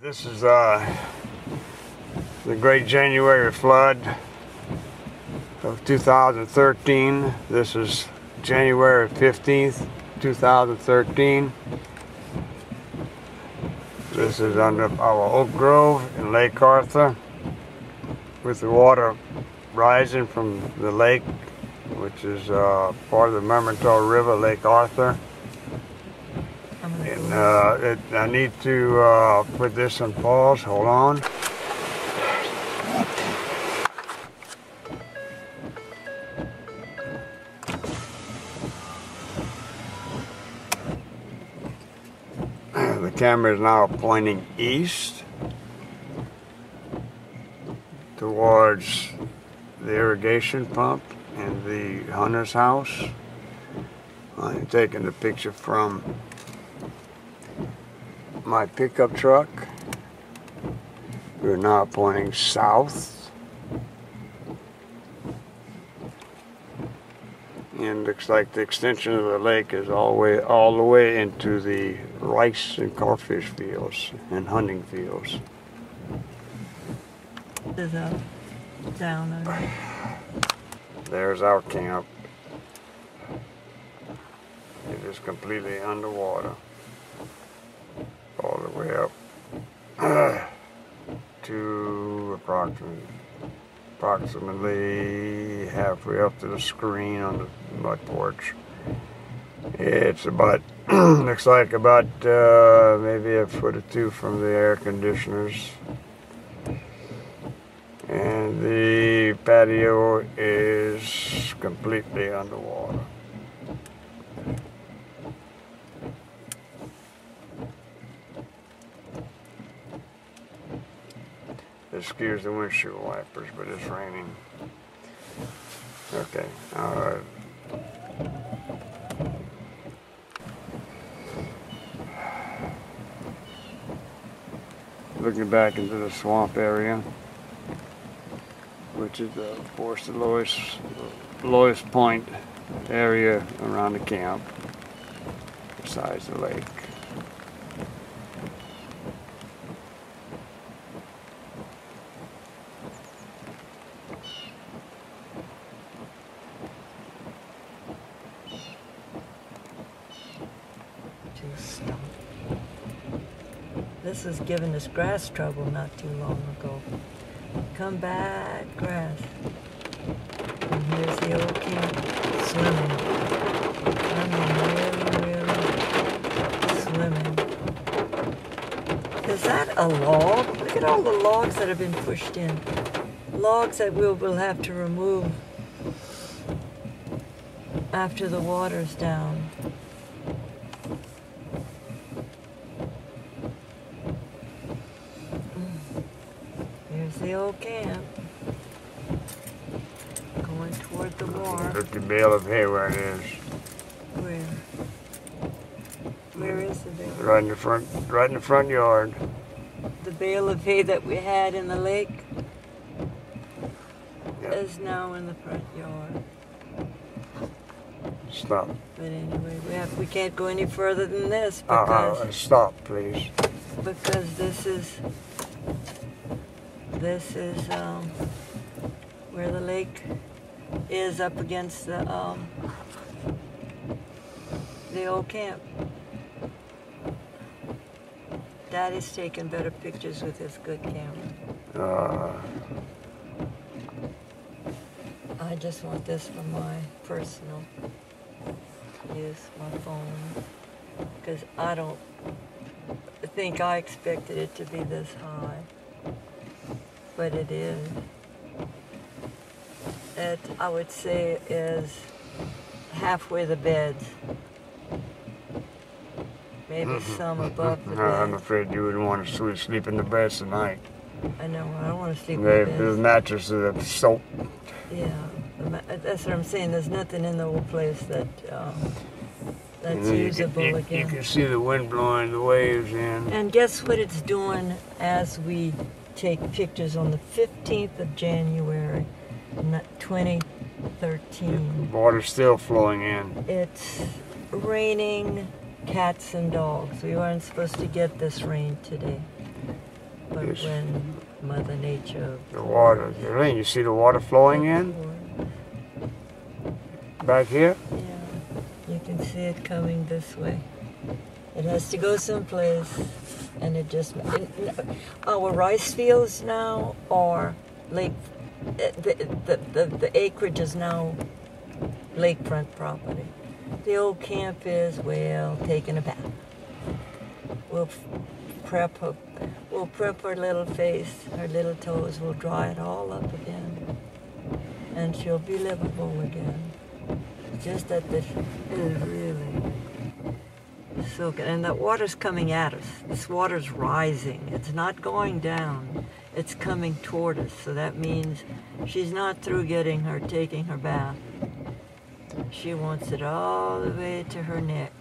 This is the Great January Flood of 2013. This is January 15th, 2013. This is under our Oak Grove in Lake Arthur, with the water rising from the lake, which is part of the Mermentau River, Lake Arthur. And I need to put this on pause. Hold on. The camera is now pointing east towards the irrigation pump and the hunter's house. I'm taking the picture from my pickup truck. We're now pointing south, and looks like the extension of the lake is all the way into the rice and crawfish fields and hunting fields. Is down under. There's our camp. It is completely underwater, all the way up to approximately halfway up to the screen on the mud porch. It's about looks like about maybe a foot or two from the air conditioners, and the patio is completely underwater. Excuse the windshield wipers, but it's raining. Okay, looking back into the swamp area, which is of course the lowest point area around the camp, besides the lake. This is giving us grass trouble not too long ago. Come back, grass. And here's the old camp swimming. Really swimming. Is that a log? Look at all the logs that have been pushed in. Logs that we'll have to remove after the water's down. The old camp going toward the wharf. Look the bale of hay where it is. Where is the bale? Right in the front yard. The bale of hay that we had in the lake is now in the front yard. Stop. But anyway, we can't go any further than this because stop, please. Because this is where the lake is up against the old camp. Daddy's taking better pictures with his good camera. I just want this for my personal use, my phone, because I don't think I expected it to be this high. But it is. It, I would say, is halfway the beds. Maybe some above the bed. I'm afraid you wouldn't want to sleep in the beds tonight. I know, I don't want to sleep in the beds. The mattresses are soaked. Yeah, that's what I'm saying. There's nothing in the whole place that that's usable again. You can see the wind blowing the waves in. And guess what it's doing as we take pictures on the 15th of January, 2013. Water's still flowing in. It's raining cats and dogs. We weren't supposed to get this rain today. But Yes. when Mother Nature... The water, you see the water flowing in back here? Yeah, you can see it coming this way. It has to go someplace, and it just... Our rice fields now are lake... The acreage is now lakefront property. The old camp is, well, taking a bath. We'll prep her little face, her little toes, we'll dry it all up again, and she'll be livable again. Just that this is really so good. And that water's coming at us. This water's rising. It's not going down. It's coming toward us. So that means she's not through taking her bath. She wants it all the way to her neck.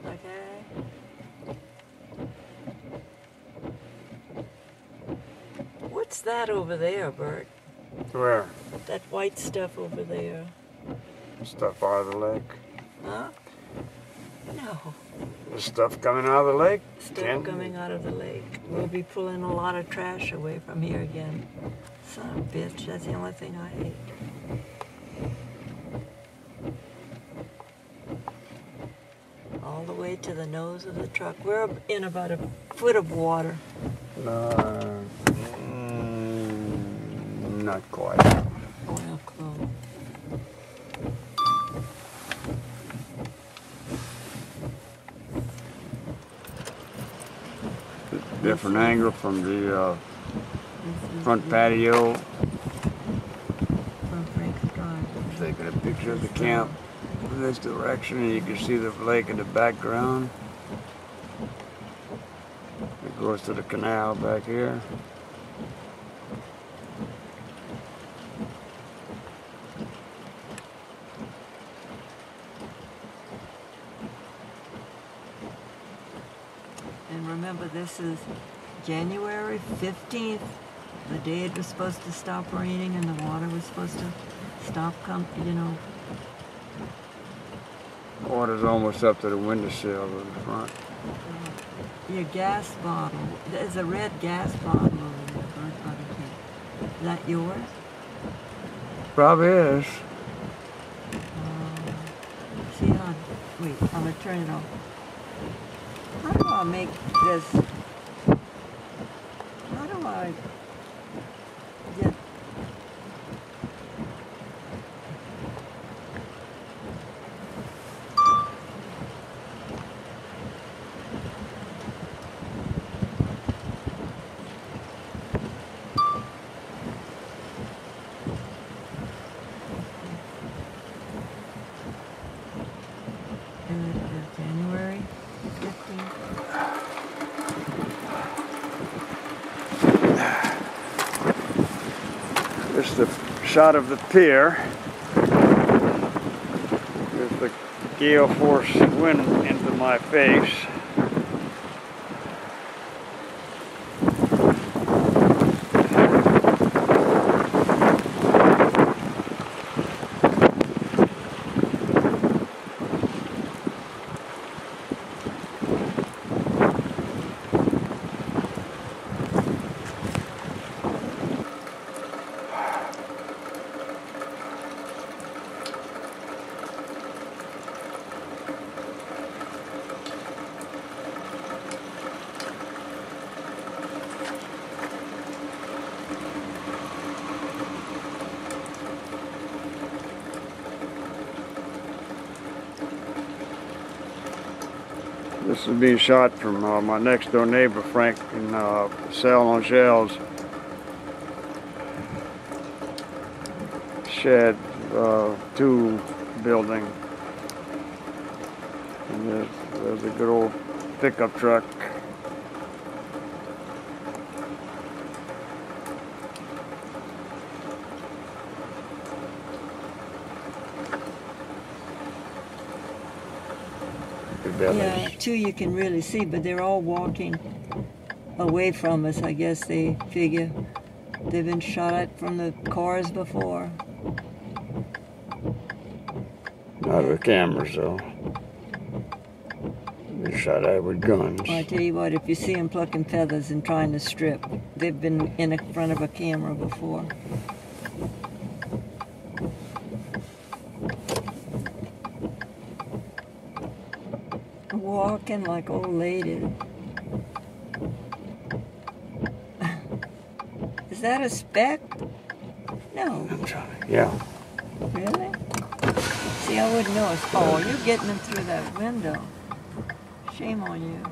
Okay? What's that over there, Bert? Where? That white stuff over there. Stuff out of the lake. Huh? No. The stuff coming out of the lake? Stuff coming out of the lake. We'll be pulling a lot of trash away from here again. Son of a bitch, that's the only thing I hate. All the way to the nose of the truck. We're in about a foot of water. Not quite. Well, close. Different angle from the front patio. From Frank's Drive. Taking a picture of the camp in this direction, and you can see the lake in the background. It goes to the canal back here. And remember, this is January 15th, the day it was supposed to stop raining and the water was supposed to stop Water's almost up to the windowsill in the front. Your gas bottle. There's a red gas bottle over there, Bert. Is that yours? Probably is. See how... Wait, I'm going to turn it off. How do I make this... How do I get... January 15th. This is the shot of the pier with the gale force wind into my face. This is being shot from my next door neighbor Frank in Cell on Shells shed 2 building. And there's a good old pickup truck. Yeah, 2 you can really see, but they're all walking away from us. I guess they figure they've been shot at from the cars before. Not the cameras though. They shot at with guns. Well, I tell you what, if you see them plucking feathers and trying to strip, they've been in front of a camera before. Walking like old ladies. Is that a speck? No. I'm trying. Yeah. Really? See, I wouldn't know. Oh, you're getting them through that window. Shame on you.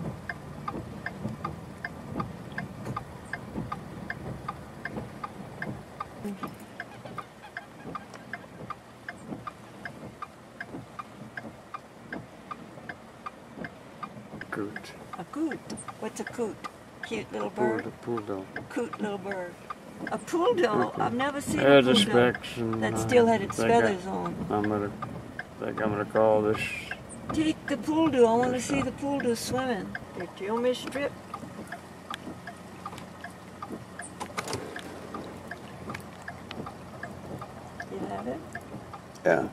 Coot. A coot. What's a coot? Cute little bird? Poodle. Coot little bird. A poodle? I've never seen a There's poodle the specks and that still had its feathers on. I'm gonna call this. Take the poodle. I want to see the poodle swimming. Did you miss strip? You have it? Yeah.